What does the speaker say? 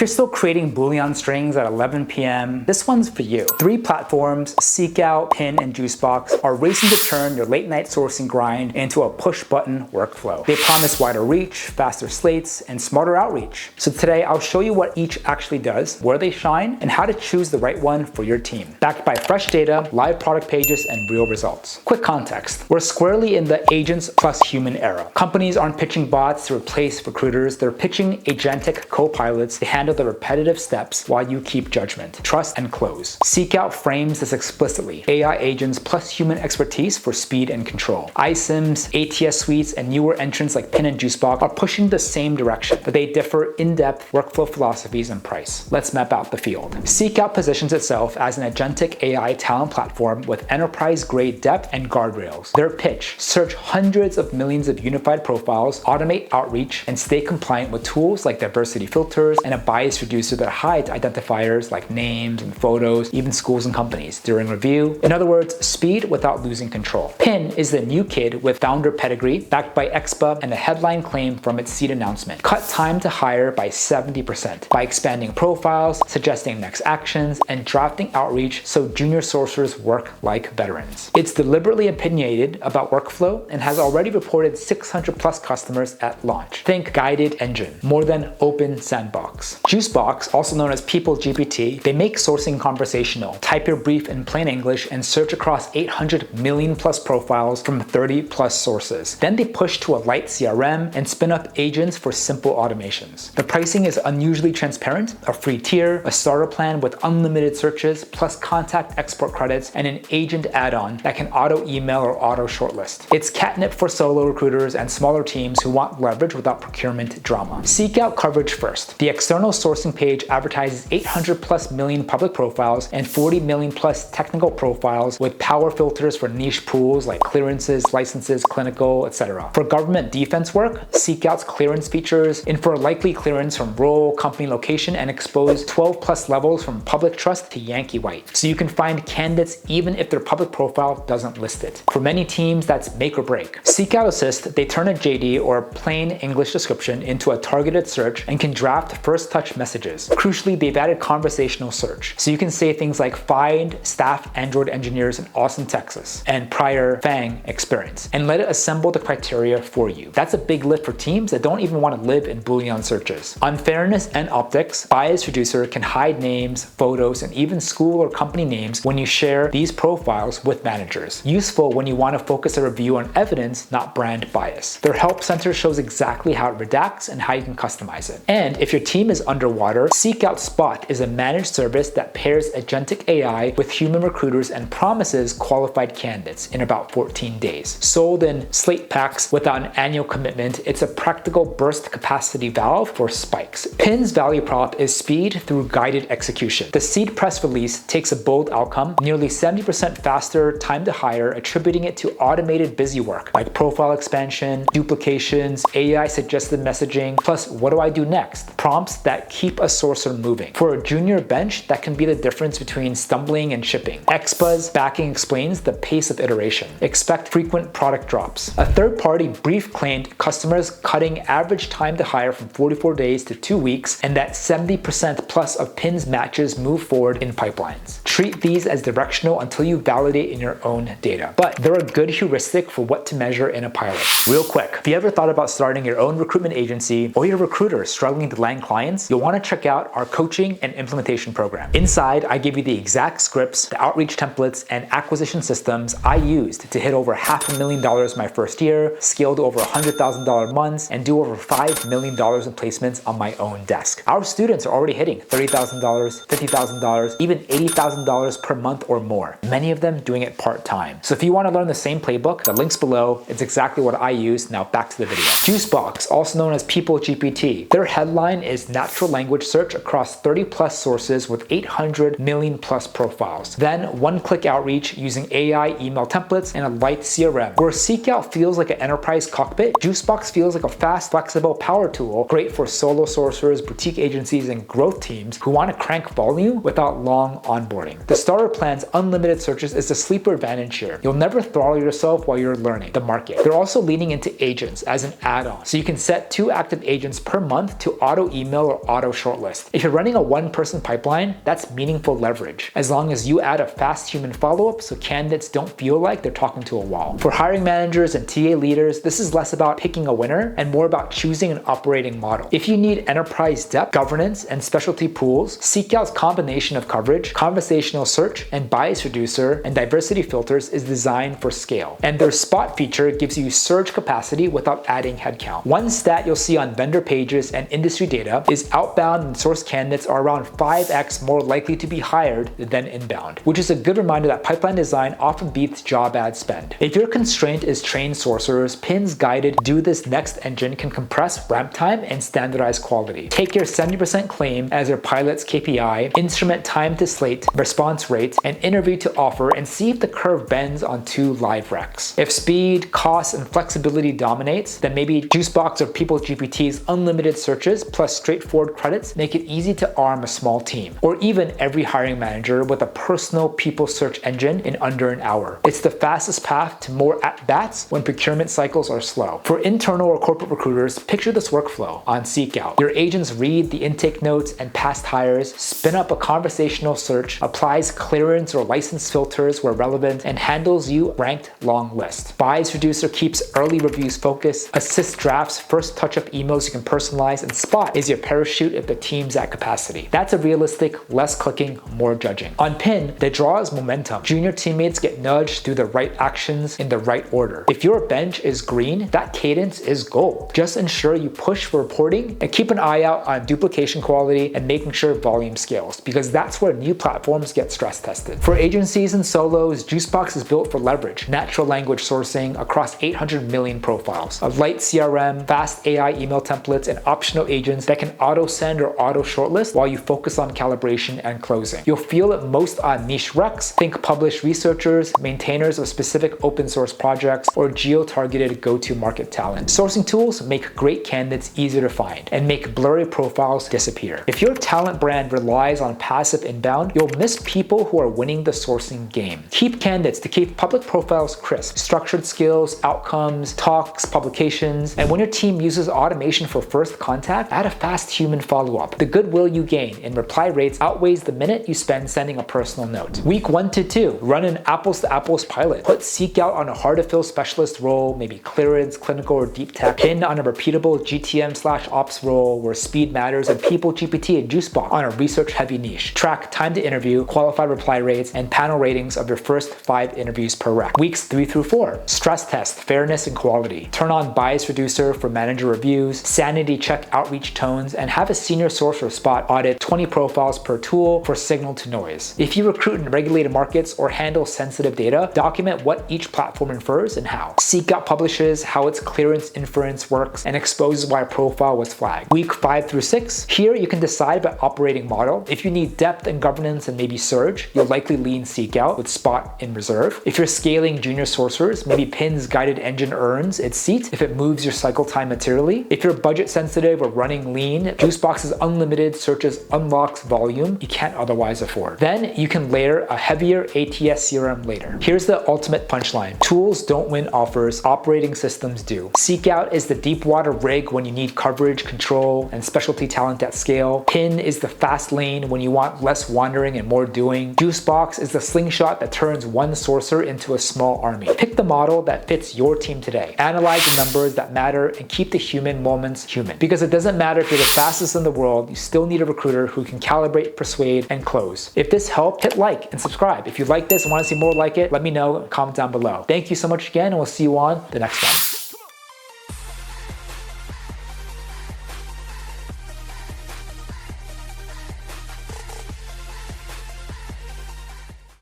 If you're still creating Boolean strings at 11 p.m., this one's for you. 3 platforms, SeekOut, Pin, and Juicebox, are racing to turn your late night sourcing grind into a push-button workflow. They promise wider reach, faster slates, and smarter outreach. So today, I'll show you what each actually does, where they shine, and how to choose the right one for your team. Backed by fresh data, live product pages, and real results. Quick context. We're squarely in the agents plus human era. Companies aren't pitching bots to replace recruiters, they're pitching agentic co-pilots to handle the repetitive steps while you keep judgment, trust, and close. SeekOut frames this explicitly. AI agents plus human expertise for speed and control. iSIMs, ATS suites, and newer entrants like Pin and Juicebox are pushing the same direction, but they differ in-depth workflow philosophies and price. Let's map out the field. SeekOut positions itself as an agentic AI talent platform with enterprise-grade depth and guardrails. Their pitch: search hundreds of millions of unified profiles, automate outreach, and stay compliant with tools like diversity filters and a bias reducer that hides identifiers like names and photos, even schools and companies, during review. In other words, speed without losing control. Pin is the new kid with founder pedigree, backed by Expa and a headline claim from its seed announcement. Cut time to hire by 70% by expanding profiles, suggesting next actions, and drafting outreach so junior sourcers work like veterans. It's deliberately opinionated about workflow and has already reported 600 plus customers at launch. Think guided engine, more than open sandbox. Juicebox, also known as People GPT, they make sourcing conversational. Type your brief in plain English and search across 800 million plus profiles from 30 plus sources. Then they push to a light CRM and spin up agents for simple automations. The pricing is unusually transparent, a free tier, a starter plan with unlimited searches, plus contact export credits, and an agent add-on that can auto email or auto shortlist. It's catnip for solo recruiters and smaller teams who want leverage without procurement drama. Seek out coverage first. The external sourcing page advertises 800 plus million public profiles and 40 million plus technical profiles with power filters for niche pools like clearances, licenses, clinical, etc. For government defense work, Seek Out's clearance features infer likely clearance from role, company location, and expose 12 plus levels from public trust to Yankee white. So you can find candidates even if their public profile doesn't list it. For many teams, that's make or break. Seek Out Assist, they turn a JD or a plain English description into a targeted search and can draft first touch messages. Crucially, they've added conversational search. So you can say things like find staff Android engineers in Austin, Texas, and prior FANG experience, and let it assemble the criteria for you. That's a big lift for teams that don't even want to live in Boolean searches. On fairness and optics, Bias Reducer can hide names, photos, and even school or company names when you share these profiles with managers. Useful when you want to focus a review on evidence, not brand bias. Their help center shows exactly how it redacts and how you can customize it. And if your team is underwater, Seek Out Spot is a managed service that pairs agentic AI with human recruiters and promises qualified candidates in about 14 days. Sold in slate packs without an annual commitment, it's a practical burst capacity valve for spikes. Pin's value prop is speed through guided execution. The seed press release takes a bold outcome, nearly 70% faster time to hire, attributing it to automated busy work like profile expansion, duplications, AI suggested messaging, plus what do I do next? Prompts that keep a sourcer moving. For a junior bench, that can be the difference between stumbling and shipping. XBuzz backing explains the pace of iteration. Expect frequent product drops. A third-party brief claimed customers cutting average time to hire from 44 days to 2 weeks, and that 70% plus of Pin's matches move forward in pipelines. Treat these as directional until you validate in your own data. But they're a good heuristic for what to measure in a pilot. Real quick, if you ever thought about starting your own recruitment agency or you're a recruiter struggling to land clients, you'll want to check out our coaching and implementation program. Inside, I give you the exact scripts, the outreach templates, and acquisition systems I used to hit over $500,000 my first year, scale to over $100,000 months, and do over $5 million in placements on my own desk. Our students are already hitting $30,000, $50,000, even $80,000 per month or more, many of them doing it part-time. So if you want to learn the same playbook, the link's below. It's exactly what I use. Now back to the video. Juicebox, also known as People GPT, their headline is natural language search across 30 plus sources with 800 million plus profiles. Then one-click outreach using AI email templates and a light CRM. Where SeekOut feels like an enterprise cockpit, Juicebox feels like a fast, flexible power tool, great for solo sourcers, boutique agencies, and growth teams who want to crank volume without long onboarding. The starter plan's unlimited searches is the sleeper advantage here. You'll never throttle yourself while you're learning the market. They're also leaning into agents as an add-on, so you can set 2 active agents per month to auto email or auto shortlist. If you're running a one-person pipeline, that's meaningful leverage, as long as you add a fast human follow-up so candidates don't feel like they're talking to a wall. For hiring managers and TA leaders, this is less about picking a winner and more about choosing an operating model. If you need enterprise depth, governance, and specialty pools, SeekOut's combination of coverage, conversational search, and bias reducer and diversity filters is designed for scale. And their spot feature gives you surge capacity without adding headcount. One stat you'll see on vendor pages and industry data is outbound and source candidates are around 5x more likely to be hired than inbound, which is a good reminder that pipeline design often beats job ad spend. If your constraint is trained sourcers, Pin's guided Do This Next engine can compress ramp time and standardize quality. Take your 70% claim as your pilot's KPI, instrument time to slate, response rate, and interview to offer, and see if the curve bends on 2 live recs. If speed, cost, and flexibility dominates, then maybe Juicebox or PeopleGPT's unlimited searches plus straightforward credits make it easy to arm a small team, or even every hiring manager with a personal people search engine in under an hour. It's the fastest path to more at-bats when procurement cycles are slow. For internal or corporate recruiters, picture this workflow on SeekOut. Your agents read the intake notes and past hires, spin up a conversational search, applies clearance or license filters where relevant, and handles you ranked long list. Bias reducer keeps early reviews focused, assist drafts, first touch-up emails you can personalize, and spot is your parachute if the team's at capacity. That's a realistic, less clicking, more judging. On Pin, the draw is momentum. Junior teammates get nudged through the right actions in the right order. If your bench is green, that cadence is gold. Just ensure you push for reporting and keep an eye out on duplication quality and making sure volume scales, because that's where new platforms get stress tested. For agencies and solos, Juicebox is built for leverage, natural language sourcing across 800 million profiles, a light CRM, fast AI email templates, and optional agents that can auto send or auto shortlist while you focus on calibration and closing. You'll feel it most on niche recs, think published researchers, maintainers of specific open source projects, or geo-targeted go-to-market talent. Sourcing tools make great candidates easier to find and make blurry profiles disappear. If your talent brand relies on passive inbound, you'll miss people who are winning the sourcing game. Keep candidates to keep public profiles crisp, structured skills, outcomes, talks, publications, and when your team uses automation for first contact, add a fast human follow-up. The goodwill you gain in reply rates outweighs the minute you spend sending a personal note. Week 1 to 2, run an apples-to-apples pilot. Put SeekOut on a hard-to-fill specialist role, maybe clearance, clinical, or deep tech. Pin on a repeatable GTM/ops role where speed matters, and PeopleGPT and Juicebox on a research-heavy niche. Track time to interview, qualified reply rates, and panel ratings of your first 5 interviews per rec. Weeks 3 through 4, stress test fairness and quality. Turn on bias reducer for manager reviews, sanity check outreach tones, and have a senior source or spot audit 20 profiles per tool for signal to noise. If you recruit in regulated markets or handle sensitive data, document what each platform infers and how. SeekOut publishes how its clearance inference works and exposes why a profile was flagged. Week 5 through 6, here you can decide by operating model. If you need depth and governance and maybe surge, you'll likely lean SeekOut with spot in reserve. If you're scaling junior sourcers, maybe Pin's guided engine earns its seat if it moves your cycle time materially. If you're budget sensitive or running lean, Juicebox's unlimited searches unlocks volume you can't otherwise afford. Then you can layer a heavier ATS CRM later. Here's the ultimate punchline. Tools don't win offers, operating systems do. SeekOut is the deep water rig when you need coverage, control, and specialty talent at scale. Pin is the fast lane when you want less wandering and more doing. Juicebox is the slingshot that turns one sourcer into a small army. Pick the model that fits your team today. Analyze the numbers that matter and keep the human moments human. Because it doesn't matter if you're the fastest in the world, you still need a recruiter who can calibrate, persuade, and close. If this helped, hit like and subscribe. If you like this and want to see more like it, let me know, comment down below. Thank you so much again, and we'll see you on the next one.